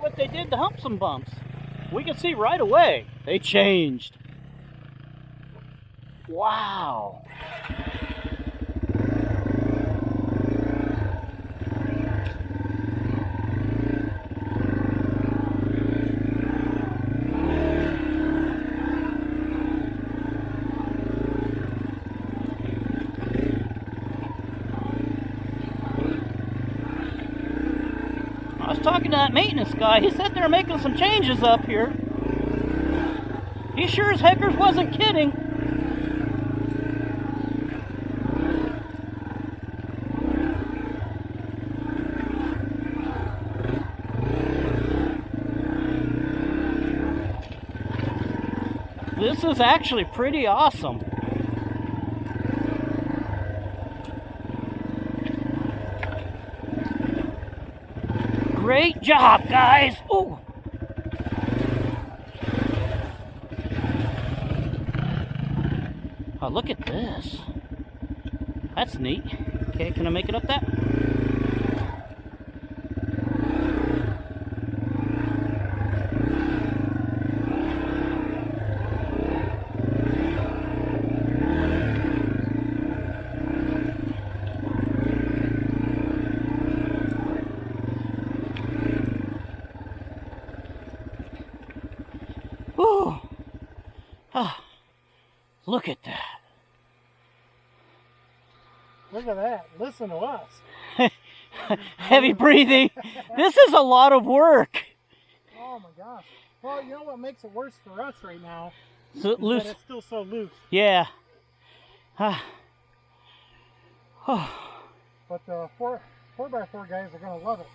what they did to Humps and Bumps. We can see right away they changed. Wow. I was talking to that maintenance guy. He said they're making some changes up here. He sure as heckers wasn't kidding. This is actually pretty awesome. Great job, guys. Ooh. Oh, look at this. That's neat. Okay, can I make it up that? Ooh. Ah, look at that. Look at that. Listen to us. Heavy breathing. This is a lot of work. Oh my gosh. Well, you know what makes it worse for us right now? So loose. That it's still so loose. Yeah. Ah. Oh. But the 4x4 guys are going to love it.